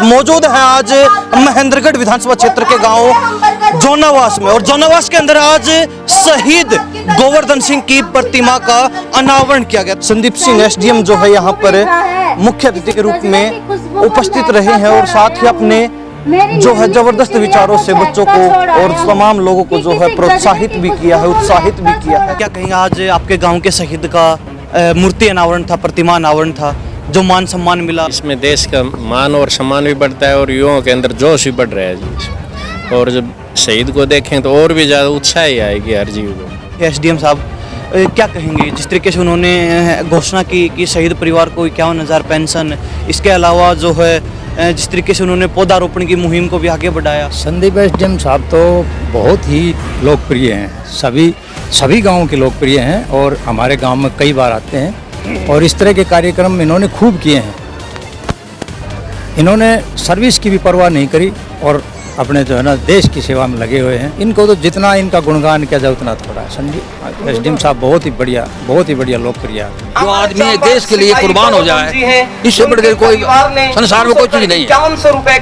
मौजूद है आज महेंद्रगढ़ विधानसभा क्षेत्र के गांव जोनावास में, और जोनावास के अंदर आज शहीद गोवर्धन सिंह की प्रतिमा का अनावरण किया गया। संदीप सिंह एसडीएम जो है यहाँ पर मुख्य अतिथि के रूप में उपस्थित रहे हैं और साथ ही अपने जो है जबरदस्त विचारों से बच्चों को और तमाम लोगों को जो है प्रोत्साहित भी किया है, उत्साहित भी किया है। क्या कहेंगे, आज आपके गाँव के शहीद का मूर्ति अनावरण था, प्रतिमा अनावरण था, जो मान सम्मान मिला, इसमें देश का मान और सम्मान भी बढ़ता है और युवाओं के अंदर जोश भी बढ़ रहा है जी। और जब शहीद को देखें तो और भी ज़्यादा उत्साह ही आएगी हर जीव को। एसडीएम साहब क्या कहेंगे, जिस तरीके से उन्होंने घोषणा की कि शहीद परिवार को 51,000 पेंशन, इसके अलावा जो है जिस तरीके से उन्होंने पौधारोपण की मुहिम को भी आगे बढ़ाया। संदीप एसडीएम साहब तो बहुत ही लोकप्रिय हैं, सभी गाँवों के लोकप्रिय हैं और हमारे गाँव में कई बार आते हैं और इस तरह के कार्यक्रम इन्होंने खूब किए हैं। इन्होंने सर्विस की भी परवाह नहीं करी और अपने जो है ना देश की सेवा में लगे हुए हैं। इनको तो जितना इनका गुणगान किया जाए उतना थोड़ा है। संदीप एसडीएम साहब बहुत ही बढ़िया लोकप्रिय है। जो आदमी देश के लिए कुर्बान हो जाए, इससे बढ़कर कोई संसार में कोई चीज नहीं है।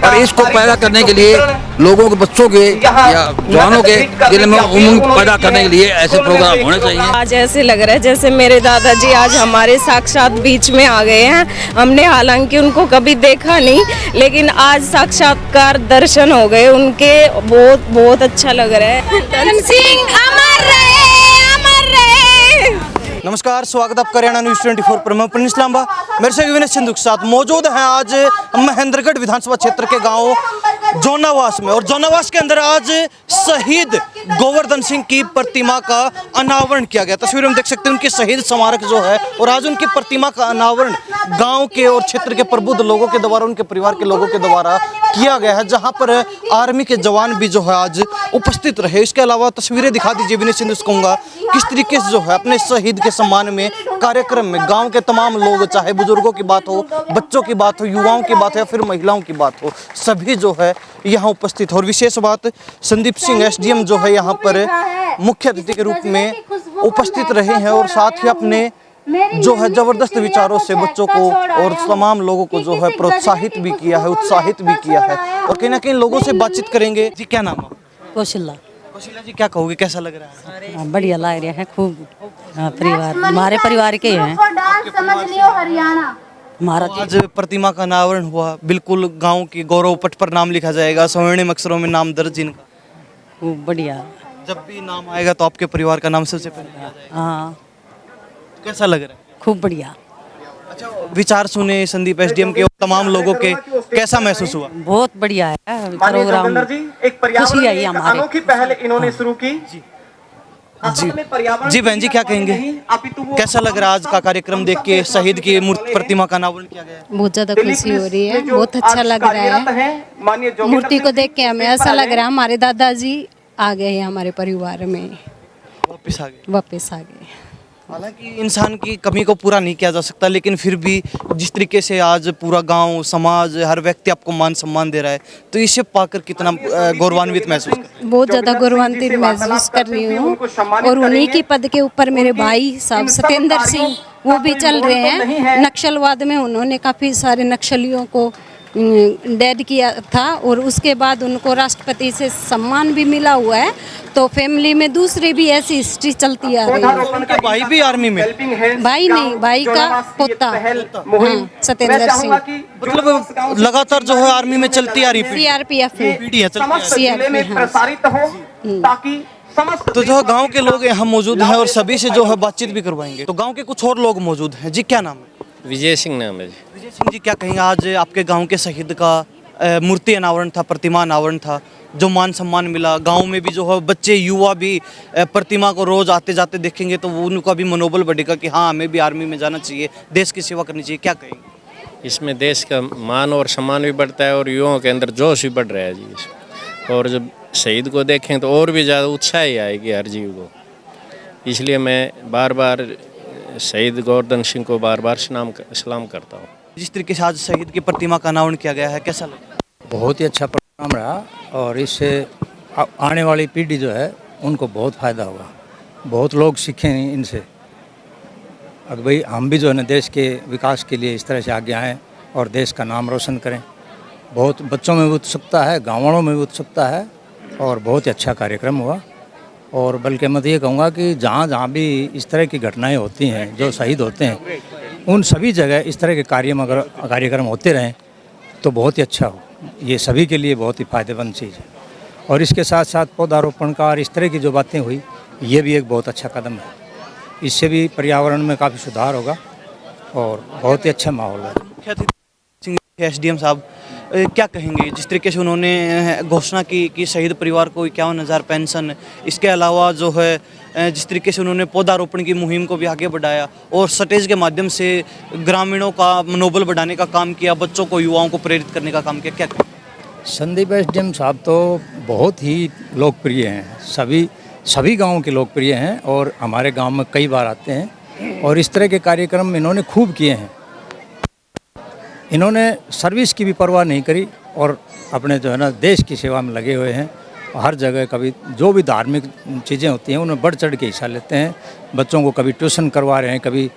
और इसको पैदा करने के लिए लोगों के, बच्चों के या जवानों के दिल में उमंग पैदा करने के लिए ऐसे प्रोग्राम होने चाहिए। आज ऐसे लग रहा है जैसे मेरे दादाजी आज हमारे साक्षात बीच में आ गए हैं। हमने हालांकि उनको कभी देखा नहीं, लेकिन आज साक्षात्कार दर्शन हो गए उनके। बहुत अच्छा लग रहा है। गोवर्धन सिंह अमर रहे, अमर रहे। नमस्कार, स्वागत आपका हरियाणा न्यूज़ 24 पर। मैं इस्लामा मेरे से विनय सिंधु के साथ मौजूद हैं आज महेंद्रगढ़ विधानसभा क्षेत्र के गांव जोनावास में, और जोनावास के अंदर आज शहीद गोवर्धन सिंह की प्रतिमा का अनावरण किया गया। तस्वीर में देख सकते हैं उनके शहीद स्मारक जो है, और आज उनकी प्रतिमा का अनावरण गांव के और क्षेत्र के प्रबुद्ध लोगों के द्वारा, उनके परिवार के लोगों के द्वारा किया गया है, जहां पर आर्मी के जवान भी जो है आज उपस्थित रहे। इसके अलावा तस्वीरें दिखा दीजिए विनय सिंधु से कहूँगा, किस तरीके से जो है अपने शहीद के सम्मान में कार्यक्रम में गाँव के तमाम लोग, चाहे बुजुर्गों की बात हो, बच्चों की बात हो, युवाओं की बात हो या फिर महिलाओं की बात हो, सभी जो है यहाँ उपस्थित। और विशेष बात, संदीप सिंह एसडीएम जो है यहाँ पर मुख्य अतिथि के रूप में उपस्थित रहे हैं और साथ ही अपने जो है जबरदस्त विचारों से बच्चों को और तमाम लोगों को जो है प्रोत्साहित भी किया है, उत्साहित भी किया है। और कहीं ना कहीं लोगों से बातचीत करेंगे। जी, क्या नाम है? कौशल्या। कौशल्या जी, क्या कहोगे, कैसा लग रहा है? बढ़िया लग रहा है, खूब परिवार, हमारे परिवार के हैं। तो आज प्रतिमा का अनावरण हुआ, बिल्कुल गांव की गौरव पट पर नाम लिखा जाएगा, स्वर्णिम अक्षरों में नाम दर्ज इनका। खूब बढ़िया। जब भी नाम आएगा तो आपके परिवार का नाम सबसे पहले लिया जाएगा। हाँ, कैसा लग रहा है? खूब बढ़िया। अच्छा, विचार सुने संदीप एसडीएम के और तमाम लोगों के, कैसा महसूस हुआ? बहुत बढ़िया है प्रोग्राम। खुशी आई हमारे। अनोखी पहल इन्होंने शुरू की। जी बहन जी, क्या कहेंगे, कैसा लग रहा है आज का कार्यक्रम देख के, शहीद की मूर्ति प्रतिमा का अनावरण किया गया? बहुत ज्यादा खुशी हो रही है, बहुत अच्छा लग रहा है। मूर्ति को देख के हमें ऐसा लग रहा है हमारे दादाजी आ गए हैं हमारे परिवार में, वापस आ गए। हालांकि इंसान की कमी को पूरा नहीं किया जा सकता, लेकिन फिर भी जिस तरीके से आज पूरा गांव, समाज, हर व्यक्ति आपको मान सम्मान दे रहा है, तो इसे पाकर कितना गौरवान्वित महसूस कर रहे हैं? बहुत ज्यादा गौरवान्वित महसूस कर रही हूँ। और उन्हीं की पद के ऊपर मेरे भाई साहब सत्येंद्र सिंह वो भी चल रहे हैं। नक्सलवाद में उन्होंने काफी सारे नक्सलियों को डेड किया था और उसके बाद उनको राष्ट्रपति से सम्मान भी मिला हुआ है। तो फैमिली में दूसरी भी ऐसी हिस्ट्री चलती आ रही है। उनके भाई भी आर्मी में? भाई नहीं, भाई का पोता सत्येंद्र सिंह। मतलब लगातार जो है आर्मी में चलती आ रही सीआरपीएफ तो जो है गांव के लोग यहाँ मौजूद हैं और सभी से जो है बातचीत भी करवाएंगे। तो गांव के कुछ और लोग मौजूद हैं। जी, क्या नाम है? विजय सिंह नाम है जी। विजय सिंह जी, क्या कहेंगे, आज आपके गांव के शहीद का मूर्ति अनावरण था, प्रतिमा अनावरण था, जो मान सम्मान मिला, गांव में भी जो है बच्चे, युवा भी प्रतिमा को रोज आते जाते देखेंगे तो वो उनका भी मनोबल बढ़ेगा कि हाँ, हमें भी आर्मी में जाना चाहिए, देश की सेवा करनी चाहिए। क्या कहेंगे? इसमें देश का मान और सम्मान भी बढ़ता है और युवाओं के अंदर जोश भी बढ़ रहा है जी। और जब शहीद को देखें तो और भी ज़्यादा उत्साह ही आएगी हर जीव को। इसलिए मैं बार बार शहीद गोवर्धन सिंह को बार बार सलाम करता हूँ। जिस तरीके से आज शहीद की प्रतिमा का अनावरण किया गया है, कैसा लगा? बहुत ही अच्छा प्रोग्राम रहा और इससे आने वाली पीढ़ी जो है उनको बहुत फ़ायदा होगा। बहुत लोग सीखें इनसे। अब भाई हम भी जो है ना देश के विकास के लिए इस तरह से आगे आएँ और देश का नाम रोशन करें। बहुत बच्चों में भी उत्सुकता है, गाँवों में भी उत्सुकता है और बहुत ही अच्छा कार्यक्रम हुआ। और बल्कि मैं तो ये कहूँगा कि जहाँ जहाँ भी इस तरह की घटनाएं होती हैं, जो शहीद होते हैं, उन सभी जगह इस तरह के कार्यक्रम होते रहें तो बहुत ही अच्छा हो। ये सभी के लिए बहुत ही फ़ायदेमंद चीज़ है। और इसके साथ साथ पौधारोपण का और इस तरह की जो बातें हुई, ये भी एक बहुत अच्छा कदम है। इससे भी पर्यावरण में काफ़ी सुधार होगा और बहुत ही अच्छा माहौल है। मुख्य अतिथि एसडीएम साहब क्या कहेंगे जिस तरीके से उन्होंने घोषणा की कि शहीद परिवार को 51,000 पेंशन, इसके अलावा जो है जिस तरीके से उन्होंने पौधारोपण की मुहिम को भी आगे बढ़ाया और स्टेज के माध्यम से ग्रामीणों का मनोबल बढ़ाने का काम किया, बच्चों को, युवाओं को प्रेरित करने का काम किया, क्या कहेंगे? संदीप एसडीएम साहब तो बहुत ही लोकप्रिय हैं, सभी गाँव के लोकप्रिय हैं और हमारे गांव में कई बार आते हैं और इस तरह के कार्यक्रम इन्होंने खूब किए हैं। इन्होंने सर्विस की भी परवाह नहीं करी और अपने जो है ना देश की सेवा में लगे हुए हैं। हर जगह कभी जो भी धार्मिक चीज़ें होती हैं उनमें बढ़ चढ़ के हिस्सा लेते हैं। बच्चों को कभी ट्यूशन करवा रहे हैं, कभी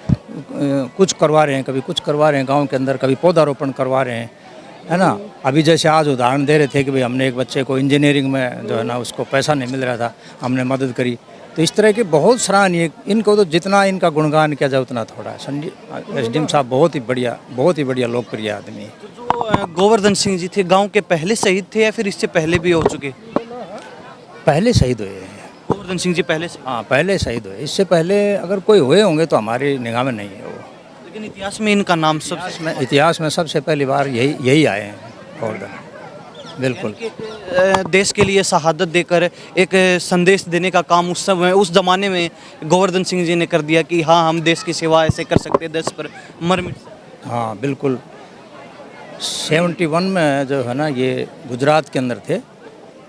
कुछ करवा रहे हैं, कभी कुछ करवा रहे हैं गांव के अंदर, कभी पौधारोपण करवा रहे हैं, है ना। अभी जैसे आज उदाहरण दे रहे थे कि भाई हमने एक बच्चे को इंजीनियरिंग में जो है ना उसको पैसा नहीं मिल रहा था, हमने मदद करी। तो इस तरह के बहुत सराहनीय, इनको तो जितना इनका गुणगान किया जाए उतना थोड़ा है। संजय एसडीएम साहब बहुत ही बढ़िया लोकप्रिय आदमी है। जो गोवर्धन सिंह जी थे, गांव के पहले शहीद थे या फिर इससे पहले भी हो चुके? पहले शहीद हुए हैं गोवर्धन सिंह जी पहले से? हाँ, पहले शहीद हुए। इससे पहले अगर कोई हुए होंगे तो हमारी निगाह में नहीं है वो। लेकिन इतिहास में इनका नाम इतिहास में सबसे पहली बार यही आए हैं गोवर्धन। बिल्कुल। देश के लिए शहादत देकर एक संदेश देने का काम उस समय, उस ज़माने में गोवर्धन सिंह जी ने कर दिया कि हाँ, हम देश की सेवा ऐसे कर सकते हैं, देश पर मर मिट सकते। हाँ बिल्कुल। 71 में जो है ना ये गुजरात के अंदर थे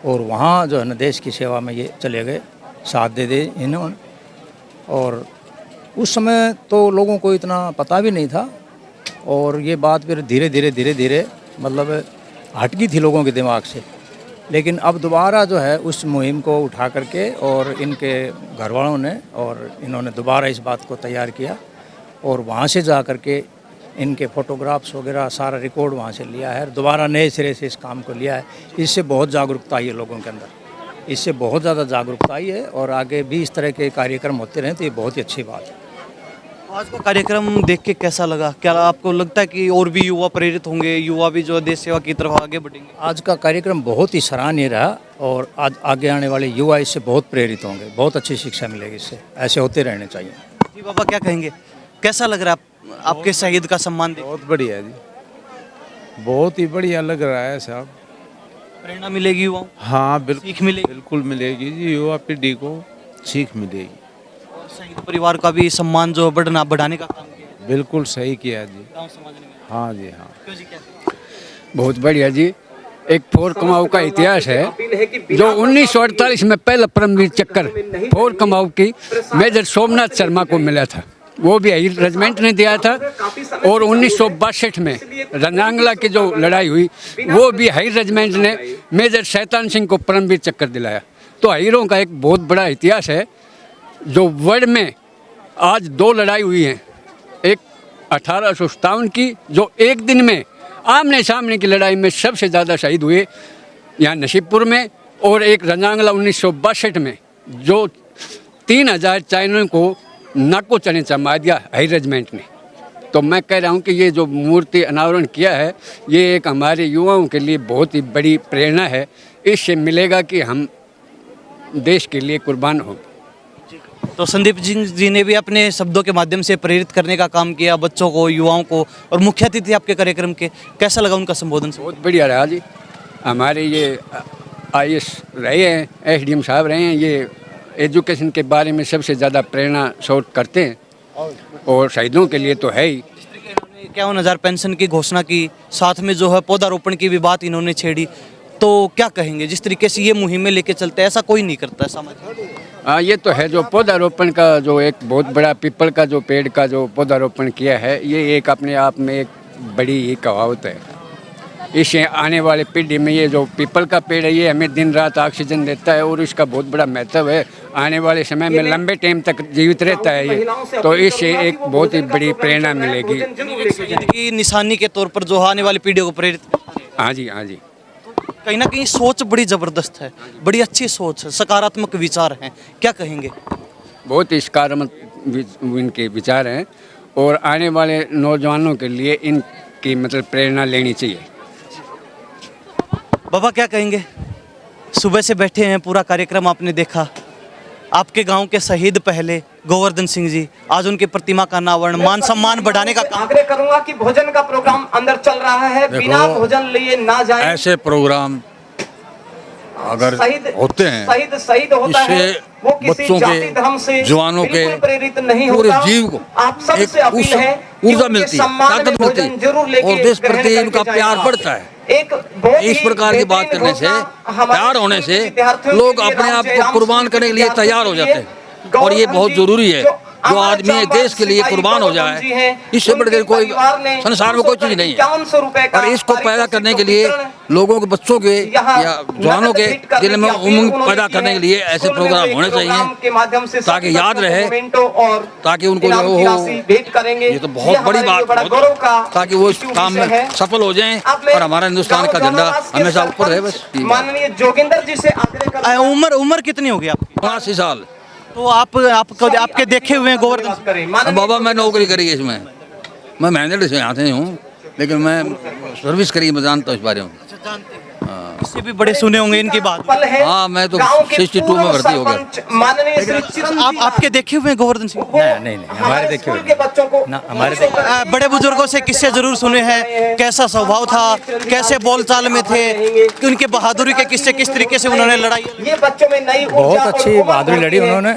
और वहाँ जो है ना देश की सेवा में ये चले गए, साथ दे इन्होंने। और उस समय तो लोगों को इतना पता भी नहीं था और ये बात फिर धीरे धीरे मतलब हट गई थी लोगों के दिमाग से। लेकिन अब दोबारा जो है उस मुहिम को उठा करके और इनके घर वालों ने और इन्होंने दोबारा इस बात को तैयार किया और वहाँ से जा करके इनके फ़ोटोग्राफ्स वगैरह सारा रिकॉर्ड वहाँ से लिया है, दोबारा नए सिरे से इस काम को लिया है। इससे बहुत जागरूकता आई है लोगों के अंदर, इससे बहुत ज़्यादा जागरूकता आई है और आगे भी इस तरह के कार्यक्रम होते रहें तो ये बहुत ही अच्छी बात है। आज का कार्यक्रम देख के कैसा लगा? क्या आपको लगता है कि और भी युवा प्रेरित होंगे, युवा भी जो देश सेवा की तरफ आगे बढ़ेंगे? आज का कार्यक्रम बहुत ही सराहनीय रहा और आज आगे आने वाले युवा इससे बहुत प्रेरित होंगे, बहुत अच्छी शिक्षा मिलेगी इससे। ऐसे होते रहने चाहिए। जी बाबा, क्या कहेंगे, कैसा लग रहा है आपके शहीद का सम्मान देख? बहुत बढ़िया जी, बहुत ही बढ़िया लग रहा है साहब। प्रेरणा मिलेगी युवाओं? हाँ बिल्कुल, सीख मिलेगी? बिल्कुल मिलेगी जी, युवा पीढ़ी को सीख मिलेगी। और शहीद परिवार का भी सम्मान जो बढ़ाने का काम किया, बिल्कुल सही किया जी। गाँव समाज ने। हाँ जी हाँ। क्यों जी, क्या? बहुत बढ़िया जी। एक फोर कमाऊ का इतिहास है जो 1948 में पहला परमवीर चक्कर फोर कमाऊ की मेजर सोमनाथ शर्मा को मिला था, वो भी हाई रेजिमेंट ने दिया था। और 1962 में रंगांगला की जो लड़ाई हुई वो भी हाई रेजिमेंट ने मेजर शैतान सिंह को परमवीर चक्कर दिलाया। तो हाईरों का एक बहुत बड़ा इतिहास है। जो वर्ल्ड में आज 2 लड़ाई हुई हैं, एक 1857 की जो एक दिन में आमने सामने की लड़ाई में सबसे ज़्यादा शहीद हुए यहाँ नसीबपुर में, और एक रंगांगला 1962 में जो 3000 चाइनों को नाको चने मार दिया हाई रेजिमेंट ने। तो मैं कह रहा हूँ कि ये जो मूर्ति अनावरण किया है ये एक हमारे युवाओं के लिए बहुत ही बड़ी प्रेरणा है। इससे मिलेगा कि हम देश के लिए कुर्बान हो। तो संदीप जी ने भी अपने शब्दों के माध्यम से प्रेरित करने का काम किया बच्चों को, युवाओं को। और मुख्य अतिथि आपके कार्यक्रम के, कैसा लगा उनका संबोधन? बहुत बढ़िया रहा जी। हमारे ये IAS रहे हैं, SDM साहब रहे हैं, ये एजुकेशन के बारे में सबसे ज़्यादा प्रेरणा स्रोत करते हैं और शहीदों के लिए तो है ही। 51,000 पेंशन की घोषणा की, साथ में जो है पौधारोपण की भी बात इन्होंने छेड़ी, तो क्या कहेंगे? जिस तरीके से ये मुहिमें लेके चलते हैं, ऐसा कोई नहीं करता है समाज। हाँ, ये तो है। जो पौधारोपण का जो एक बहुत बड़ा पीपल का जो पेड़ का जो पौधारोपण किया है, ये एक अपने आप में एक बड़ी ही कहावत है। इससे आने वाले पीढ़ी में ये जो पीपल का पेड़ है ये हमें दिन रात ऑक्सीजन देता है और इसका बहुत बड़ा महत्व है। आने वाले समय में लंबे टाइम तक जीवित रहता है ये, तो इससे एक बहुत ही बड़ी प्रेरणा मिलेगी। की निशानी के तौर पर जो आने वाली पीढ़ियों को प्रेरित करता है। हाँ जी, हाँ जी। कहीं ना कहीं सोच बड़ी जबरदस्त है, बड़ी अच्छी सोच है, सकारात्मक विचार हैं, क्या कहेंगे? बहुत ही सकारात्मक इनके विचार हैं और आने वाले नौजवानों के लिए इनकी मतलब प्रेरणा लेनी चाहिए। बाबा क्या कहेंगे? सुबह से बैठे हैं, पूरा कार्यक्रम आपने देखा। आपके गांव के शहीद पहले गोवर्धन सिंह जी, आज उनकी प्रतिमा का अनावरण, मान सम्मान बढ़ाने का काम। आग्रह करूंगा कि भोजन का प्रोग्राम अंदर चल रहा है, बिना भोजन लिए ना जाए। ऐसे प्रोग्राम अगर होते हैं शहीद होता है, वो किसी बच्चों जाति धर्म से के, जवानों के, बिल्कुल प्रेरित नहीं पूरे होता। जीव को आप सबसे अपील है ऊर्जा मिलती है, ताकत मिलती है और देश प्रति उनका प्यार बढ़ता है। इस प्रकार की बात करने से, प्यार होने से लोग अपने आप को कुर्बान करने के लिए तैयार हो जाते हैं और ये बहुत जरूरी है। जो आदमी एक देश के लिए कुर्बान हो जाए, इससे बढ़कर कोई संसार में कोई चीज नहीं है। और इसको पैदा करने के लिए लोगों के, बच्चों के या जवानों के दिल में उमंग पैदा करने के लिए ऐसे प्रोग्राम होने चाहिए ताकि याद रहे, ताकि उनको जो हो, ये तो बहुत बड़ी बात, ताकि वो इस काम में सफल हो जाएं और हमारा हिंदुस्तान का झंडा हमेशा ऊपर रहे। बस माननीय जोगिंदर जी से उम्र कितनी होगी आपकी? 80 साल। तो आपके देखे हुए हैं गोवर्धन? बाबा मैं नौकरी करी है इसमें, मैं मैनेजर से यहाँ से हूँ, लेकिन मैं सर्विस करी, मैं जानता हूँ इस बारे में। इससे भी बड़े सुने होंगे इनकी बात। हाँ, मैं तो 62 में भर्ती हो गया। आपके देखे हुए हैं गोवर्धन सिंह? नहीं, हमारे देखे हुए ना, हमारे बड़े बुजुर्गों से किस्से जरूर सुने हैं, कैसा स्वभाव था, कैसे बोलचाल में थे, कि उनके बहादुरी के किस्से, किस तरीके से उन्होंने लड़ाई। ये बच्चों में नई बहुत अच्छी बहादुरी लड़ी उन्होंने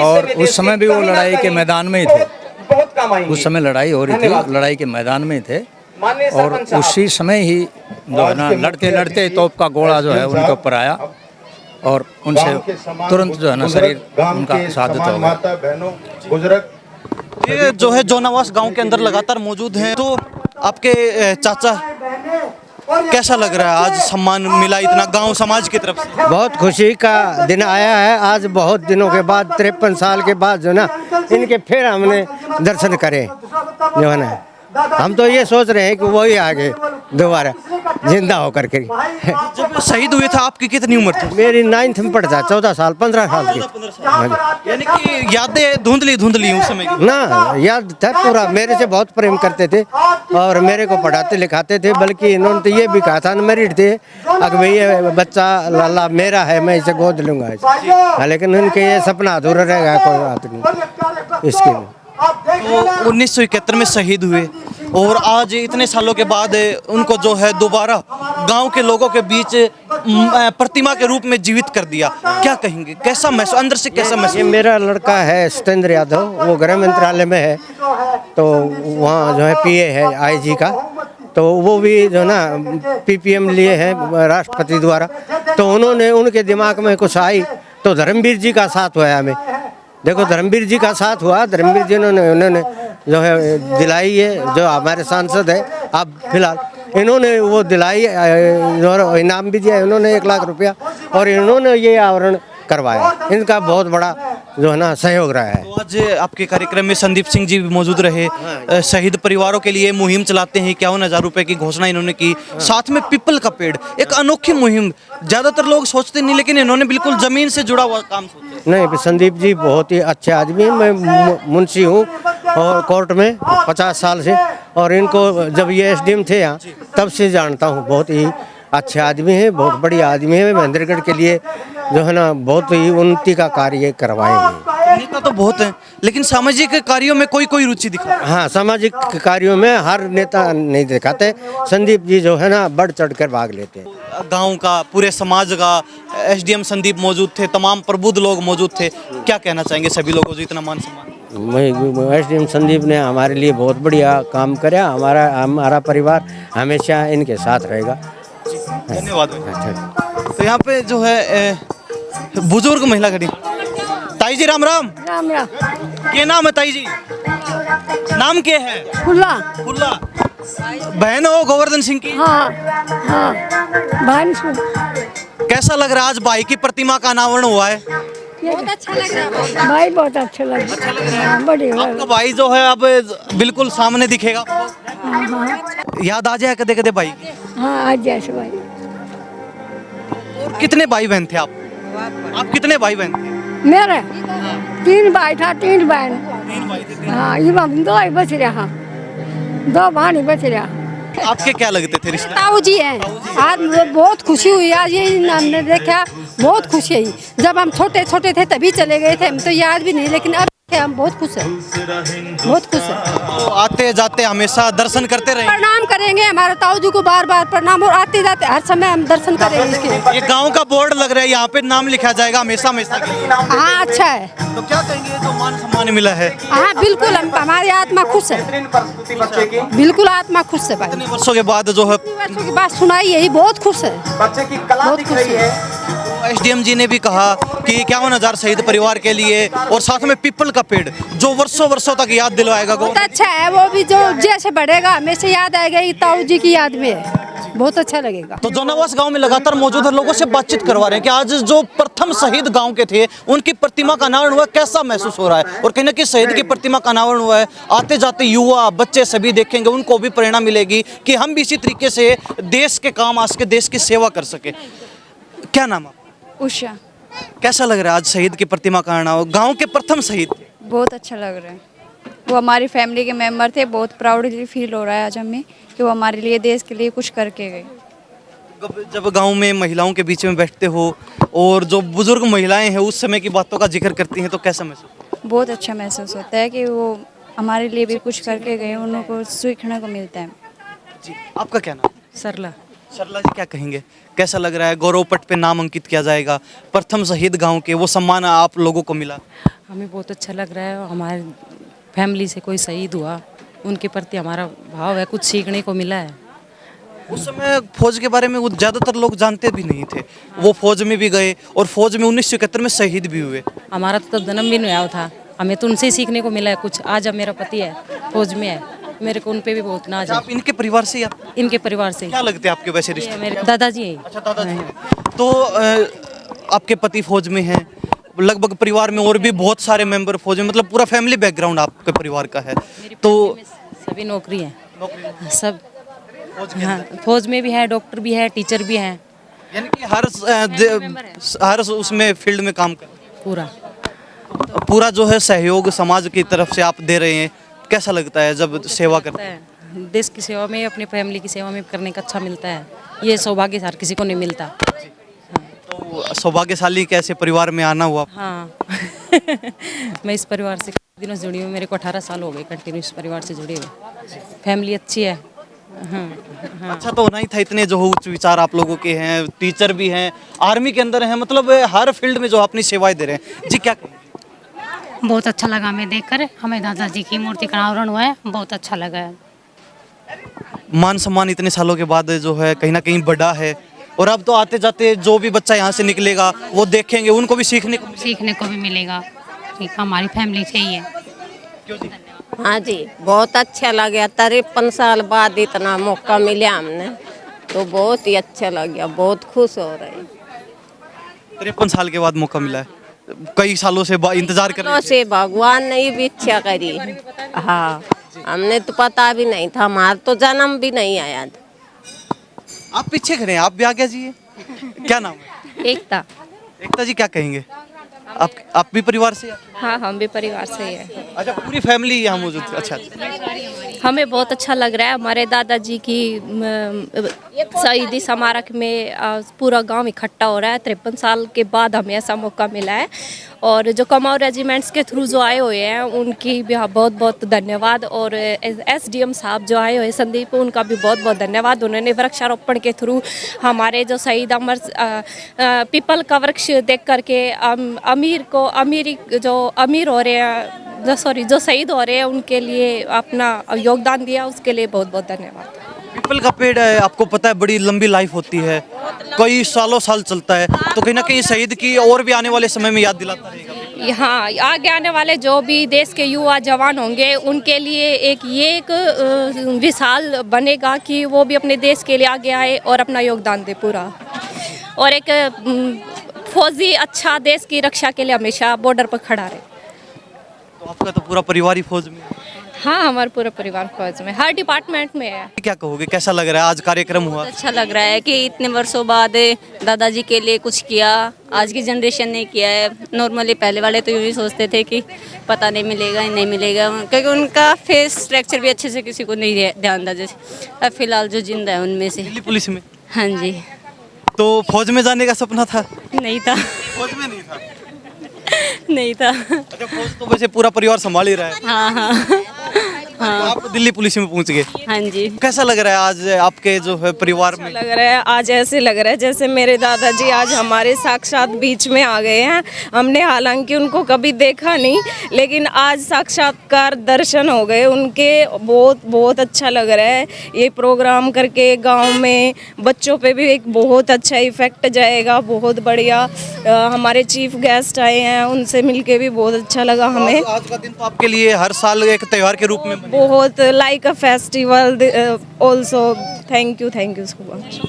और उस समय भी वो लड़ाई के मैदान में ही थे। बहुत काम आएंगे। उस समय लड़ाई हो रही थी, लड़ाई के मैदान में ही थे और उसी समय ही जो है ना लड़ते लड़ते तोप का गोला जो है उनके ऊपर आया और उनसे तुरंत जो है ना शरीर उनका शहादत हो गया। ये जो है जोनावास गांव के अंदर लगातार मौजूद हैं। तो आपके चाचा, कैसा लग रहा है आज सम्मान मिला इतना गांव समाज की तरफ से? बहुत खुशी का दिन आया है आज, बहुत दिनों के बाद, 53 साल के बाद जो ना इनके फिर हमने दर्शन करे जो है ना। हम तो ये सोच रहे हैं कि वही आगे दोबारा जिंदा होकर के। जब शहीद हुए थे आपकी कितनी उम्र थी? मेरी 9th में पढ़ता, 14 साल 15 साल की। यानी कि यादें धुंधली उस समय की? ना, याद था पूरा, मेरे से बहुत प्रेम करते थे और मेरे को पढ़ाते लिखाते थे, बल्कि इन्होंने तो ये भी कहा था, अनमैरिड थे, अगर ये बच्चा लाला मेरा है, मैं इसे गोद लूंगा, लेकिन उनके ये सपना अधूरा रह गया, कोई बात नहीं इसके लिए। तो 1971 में शहीद हुए और आज इतने सालों के बाद उनको जो है दोबारा गांव के लोगों के बीच प्रतिमा के रूप में जीवित कर दिया, क्या कहेंगे? कैसा महसूस, अंदर से कैसा महसूस? ये मेरा लड़का है सत्येंद्र यादव, वो गृह मंत्रालय में है, तो वहाँ जो है PA है IG का, तो वो भी जो ना PPM लिए हैं राष्ट्रपति द्वारा, तो उन्होंने उनके दिमाग में कुछ आई तो धर्मवीर जी का साथ हुआ हमें। देखो धर्मवीर जी का साथ हुआ, धर्मवीर जी उन्होंने जो है दिलाई है, जो हमारे सांसद है अब फिलहाल, इन्होंने वो दिलाई और इनाम भी दिया, इन्होंने 1 लाख रुपया और इन्होंने ये आवरण करवाया, इनका बहुत बड़ा जो है ना सहयोग रहा है। तो आज आपके कार्यक्रम में संदीप सिंह जी भी मौजूद रहे, शहीद परिवारों के लिए मुहिम चलाते हैं, 51,000 रुपए की घोषणा इन्होंने की, साथ में पीपल का पेड़, एक अनोखी मुहिम, ज्यादातर लोग सोचते नहीं लेकिन इन्होंने बिल्कुल जमीन से जुड़ा हुआ काम सोचा। नहीं, संदीप जी बहुत ही अच्छे आदमी हैं, मैं मुंशी हूँ और कोर्ट में 50 साल से, और इनको जब ये SDM थे यहाँ तब से जानता हूँ, बहुत ही अच्छे आदमी हैं, बहुत बड़ी आदमी है। महेंद्रगढ़ के लिए जो है ना बहुत ही उन्नति का कार्य करवाएंगे। नेता तो बहुत हैं लेकिन सामाजिक कार्यों में कोई रुचि दिखा? हाँ, सामाजिक कार्यों में हर नेता नहीं दिखाते, संदीप जी जो है ना बढ़ चढ़ कर भाग लेते हैं। गांव का, पूरे समाज का SDM संदीप मौजूद थे, तमाम प्रबुद्ध लोग मौजूद थे, क्या कहना चाहेंगे सभी लोगों को इतना मान सम्मान? SDM संदीप ने हमारे लिए बहुत बढ़िया काम किया, हमारा परिवार हमेशा इनके साथ रहेगा। धन्यवाद। तो यहाँ पे जो है बुजुर्ग महिला खड़ी, ताई जी राम राम। राम राम। क्या नाम है ताई जी? नाम क्या है? खुला। खुला। बहन हो गोवर्धन सिंह की? हाँ, हाँ, बहन। कैसा लग रहा है आज भाई की प्रतिमा का अनावरण हुआ है? बहुत अच्छा लग रहा है भाई, बहुत अच्छा लग रहा है। बढ़िया। आपका भाई जो है अब बिल्कुल सामने दिखेगा, याद आ जाए कदे कदे भाई? हाँ आज जैसे भाई। और कितने भाई बहन थे आप कितने भाई बहन थे? मेरे 3 भाई था 3 बहन। हाँ ये दो ही बच रहा, 2 बहन बच रहा। आपके क्या लगते थे रिश्ते? ताऊ जी हैं। आज मुझे बहुत खुशी हुई, आज ये हमने देखा, बहुत खुशी हुई। जब हम छोटे छोटे थे तभी चले गए थे, हम तो याद भी नहीं, लेकिन अब हम बहुत खुश हैं, बहुत खुश हैं। तो आते जाते हमेशा दर्शन करते रहे? प्रणाम करेंगे हमारे ताऊ जी को, बार बार प्रणाम, और आते जाते हर समय हम दर्शन करेंगे इसके। ये गांव का बोर्ड लग रहा है, यहाँ पे नाम लिखा जाएगा हमेशा हमेशा के लिए। हाँ अच्छा है। तो क्या कहेंगे जो मान सम्मान मिला है? हाँ बिल्कुल, हमारी आत्मा खुश है, बिल्कुल आत्मा खुश है भाई। इतने वर्षों के बाद जो है वर्षों की बात सुनाई, यही बहुत खुश है, बहुत खुश है। एसडीएम जी ने भी कहा कि 51,000 शहीद परिवार के लिए, और साथ में पीपल का पेड़ जो वर्षों वर्षों तक याद दिलवाएगा। बहुत अच्छा है, वो भी जो जैसे बढ़ेगा हमेशा याद आएगा, ये ताऊ जी की याद में है, बहुत अच्छा लगेगा। तो जोनावास गांव में लगातार मौजूद है, लोगों से बातचीत करवा रहे हैं कि आज जो प्रथम शहीद गांव के थे उनकी प्रतिमा का अनावरण हुआ, कैसा महसूस हो रहा है। और कहीं ना कहीं शहीद की प्रतिमा का अनावरण हुआ है, आते जाते युवा बच्चे सभी देखेंगे, उनको भी प्रेरणा मिलेगी कि हम भी इसी तरीके से देश के काम आज के देश की सेवा कर सके। क्या नाम है? उषा। कैसा लग रहा है आज शहीद की प्रतिमा का अनावरण, गांव के प्रथम शहीद? बहुत अच्छा लग रहा है, वो हमारी फैमिली के मेंबर थे, बहुत प्राउडली फील हो रहा है आज हमें कि वो हमारे लिए देश के लिए कुछ करके गए। जब गांव में महिलाओं के बीच में बैठते हो और जो बुजुर्ग महिलाएं हैं उस समय की बातों का जिक्र करती हैं, तो कैसा महसूस? बहुत अच्छा महसूस होता है कि वो हमारे लिए भी कुछ करके गए, उनको सीखने को मिलता है। जी, आपका क्या नाम? सरला। सरला जी, क्या कहेंगे, कैसा लग रहा है? गौरव पट पे नाम अंकित किया जाएगा, प्रथम शहीद गांव के, वो सम्मान आप लोगों को मिला। हमें बहुत अच्छा लग रहा है, हमारे फैमिली से कोई शहीद हुआ, उनके प्रति हमारा भाव है, कुछ सीखने को मिला है। उस समय फौज के बारे में ज़्यादातर लोग जानते भी नहीं थे, वो फौज में भी गए और फौज में 1971 में शहीद भी हुए। हमारा तो जन्म भी नहीं हुआ था, हमें तो उनसे सीखने को मिला है कुछ। आज अब मेरा पति है, फौज में है, मेरे को उन पे भी बहुत नाज है। आप इनके परिवार से या? इनके परिवार से। क्या लगते हैं आपके वैसे रिश्ते? मेरे दादाजी है। अच्छा, दादाजी हैं। तो आपके पति फौज में हैं, लगभग परिवार में और भी बहुत सारे मेंबर फौज में, मतलब पूरा फैमिली बैकग्राउंड आपके परिवार का है। तो सभी नौकरी है, सब हाँ, फौज में भी है, डॉक्टर भी है, टीचर भी है, यानी कि हर उसमें फील्ड में काम कर पूरा जो है सहयोग समाज की तरफ से आप दे रहे हैं। कैसा लगता है जब सेवा करते हैं? देश की सेवा में, अपनी फैमिली की सेवा में करने का अच्छा मिलता है, ये सौभाग्य हर किसी को नहीं मिलता। तो सौभाग्यशाली कैसे परिवार में आना हुआ? हाँ मैं इस परिवार से दिनों से जुड़ी हूँ, मेरे को 18 साल हो गए कंटिन्यू इस परिवार से जुड़े हुए। फैमिली अच्छी है। हाँ। अच्छा तो होना ही था, इतने जो उच्च विचार आप लोगों के हैं, टीचर भी हैं, आर्मी के अंदर हैं, मतलब हर फील्ड में जो अपनी सेवाएं दे रहे हैं। जी, क्या बहुत अच्छा लगा हमें देखकर, हमें दादाजी की मूर्ति का अनावरण हुआ है, बहुत अच्छा लगा है। मान सम्मान इतने सालों के बाद जो है कहीं ना कहीं बढ़ा है, और अब तो आते जाते जो भी बच्चा यहाँ से निकलेगा वो देखेंगे, उनको भी सीखने को भी मिलेगा। ठीक, हमारी फैमिली से ही है। हाँ जी, बहुत अच्छा लगा, 53 साल बाद इतना मौका मिला हमने, तो बहुत ही अच्छा लगा, बहुत खुश हो रहे हैं। 53 साल के बाद मौका मिला है, कई सालों से इंतजार कर रहे से भगवान ने भी इच्छा करी। हाँ, हमने तो पता भी नहीं था, हमारा तो जन्म भी नहीं आया। आप पीछे खड़े हैं, आप भी आगे जी। क्या नाम है? एकता। एकता जी, क्या कहेंगे, आप भी परिवार से? हाँ, हम भी परिवार से ही है। अच्छा, पूरी फैमिली यहाँ मौजूद है। अच्छा, हमें बहुत अच्छा लग रहा है, हमारे दादाजी की शहीदी स्मारक में पूरा गांव इकट्ठा हो रहा है। 53 साल के बाद हमें ऐसा मौका मिला है, और जो कमाऊ रेजिमेंट्स के थ्रू जो आए हुए हैं उनकी भी बहुत बहुत धन्यवाद, और एसडीएम साहब जो आए हुए संदीप, उनका भी बहुत बहुत धन्यवाद। उन्होंने वृक्षारोपण के थ्रू हमारे जो शहीद अमर पीपल का वृक्ष देख करके जो अमीर हो रहे हैं, जो शहीद हो रहे हैं, उनके लिए अपना योगदान दिया, उसके लिए बहुत बहुत धन्यवाद। पीपल का पेड़ है, आपको पता है बड़ी लंबी लाइफ होती है, कई सालों साल चलता है, तो कहीं ना कहीं शहीद की और भी आने वाले समय में याद दिलाता रहेगा। यहाँ आगे आने वाले जो भी देश के युवा जवान होंगे उनके लिए एक विशाल बनेगा कि वो भी अपने देश के लिए आगे आए और अपना योगदान दे पूरा, और एक फौजी अच्छा देश की रक्षा के लिए हमेशा बॉर्डर पर खड़ा रहे। तो आपका तो पूरा परिवार ही फौज में? हाँ, हमारा पूरा परिवार फौज में, हर डिपार्टमेंट में है। क्या कहोगे, कैसा लग रहा है आज कार्यक्रम हुआ? अच्छा लग रहा है कि इतने वर्षों बाद दादाजी के लिए कुछ किया, आज की जनरेशन ने किया है। नॉर्मली पहले वाले तो यूँ ही सोचते थे कि पता नहीं मिलेगा नहीं मिलेगा, क्योंकि उनका फेस स्ट्रक्चर भी अच्छे से किसी को नहीं ध्यान था। जैसे अब फिलहाल जो जिंदा है उनमें से। दिल्ली पुलिस में? हाँ जी। तो फौज में जाने का सपना था? नहीं था। फौज में नहीं था? नहीं था। अच्छा, फौज तो वैसे पूरा परिवार संभाल ही रहा है। हाँ हाँ तो आप दिल्ली पुलिस में पहुंच गए। हाँ जी। कैसा लग रहा है आज आपके जो है परिवार में? लग रहा है आज ऐसे लग रहा है जैसे मेरे दादाजी आज हमारे साक्षात बीच में आ गए हैं। हमने हालांकि उनको कभी देखा नहीं, लेकिन आज साक्षात्कार दर्शन हो गए उनके। बहुत बहुत अच्छा लग रहा है ये प्रोग्राम करके। गांव में बच्चों पे भी एक बहुत अच्छा इफेक्ट जाएगा, बहुत बढ़िया। हमारे चीफ गेस्ट आए हैं, उनसे मिलके भी बहुत अच्छा लगा हमें। आज का दिन तो आपके लिए हर साल एक त्योहार के रूप में बहुत like a festival also. Thank you so much.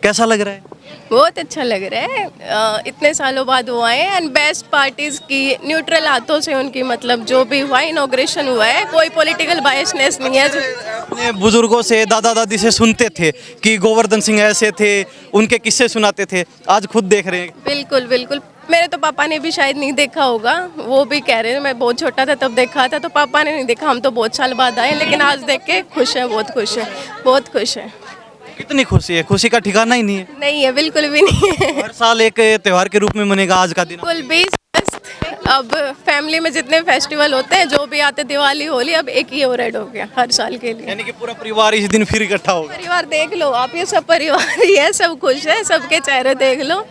कैसा लग रहा है? बहुत अच्छा लग रहा है। इतने सालों बाद वो आए एंड बेस्ट पार्टीज की न्यूट्रल हाथों से उनकी मतलब जो भी हुआ इनॉग्रेशन हुआ है, कोई पॉलिटिकल बायसनेस नहीं है। अपने बुजुर्गों से दादा दादी से सुनते थे कि गोवर्धन सिंह ऐसे थे, उनके किस्से सुनाते थे, आज खुद देख रहे हैं। बिल्कुल बिल्कुल। मेरे तो पापा ने भी शायद नहीं देखा होगा, वो भी कह रहे हैं मैं बहुत छोटा था तब देखा था, तो पापा ने नहीं देखा, हम तो बहुत साल बाद आए, लेकिन आज देख के खुश है, बहुत खुश है, बहुत खुश है। कितनी खुशी है? खुशी का ठिकाना ही नहीं है। नहीं है, बिल्कुल भी नहीं है। हर साल एक त्योहार के रूप में मनेगा आज का दिन। बिल्कुल भी। अब फैमिली में जितने फेस्टिवल होते हैं जो भी आते, दिवाली होली, अब एक ही और ऐड हो गया हर साल के लिए। यानी कि पूरा परिवार इस दिन फिर इकट्ठा होगा। परिवार देख लो आप, ये सब परिवार ही है, सब खुश है, सबके चेहरे देख लो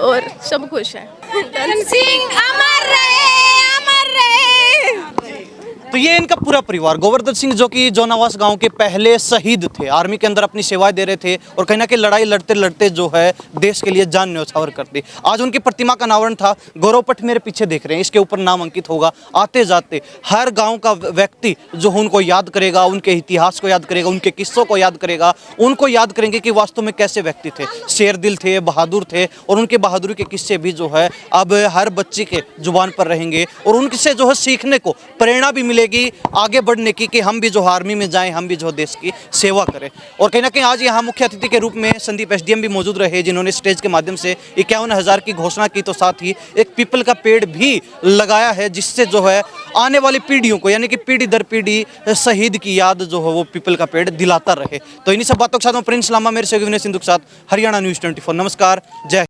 और सब खुश है। सिंह अमर रहे, अमर रहे। तो ये इनका पूरा परिवार, गोवर्धन सिंह जो कि जोनावास गांव के पहले शहीद थे, आर्मी के अंदर अपनी सेवाएं दे रहे थे और कहीं ना कहीं लड़ाई लड़ते लड़ते जो है देश के लिए जान न्यौछावर कर दी। आज उनकी प्रतिमा का अनावरण था। गौरव पट मेरे पीछे देख रहे हैं, इसके ऊपर नाम अंकित होगा। आते जाते हर गांव का व्यक्ति जो उनको याद करेगा, उनके इतिहास को याद करेगा, उनके किस्सों को याद करेगा, उनको याद करेंगे कि वास्तव में कैसे व्यक्ति थे, शेर दिल थे, बहादुर थे। और उनके बहादुरी के किस्से भी जो है अब हर बच्चे के जुबान पर रहेंगे और उनसे जो है सीखने को प्रेरणा भी मिलेगी आगे बढ़ने की, कि हम भी जो आर्मी में जाएं, हम भी जो देश की सेवा करें। और कहीं ना कहीं आज यहाँ मुख्य अतिथि के रूप में संदीप एसडीएम भी मौजूद रहे, जिन्होंने स्टेज के माध्यम से 51,000 की घोषणा की, तो साथ ही एक पीपल का पेड़ भी लगाया है, जिससे जो है आने वाली पीढ़ियों को, यानी कि पीढ़ी दर पीढ़ी शहीद की याद जो है वो पीपल का पेड़ दिलाता रहे। तो इन्हीं सब बातों के साथ मैं प्रिंस लामा, मेरे सहयोगी विनय सिंधु के साथ, हरियाणा न्यूज़ 24। नमस्कार, जय।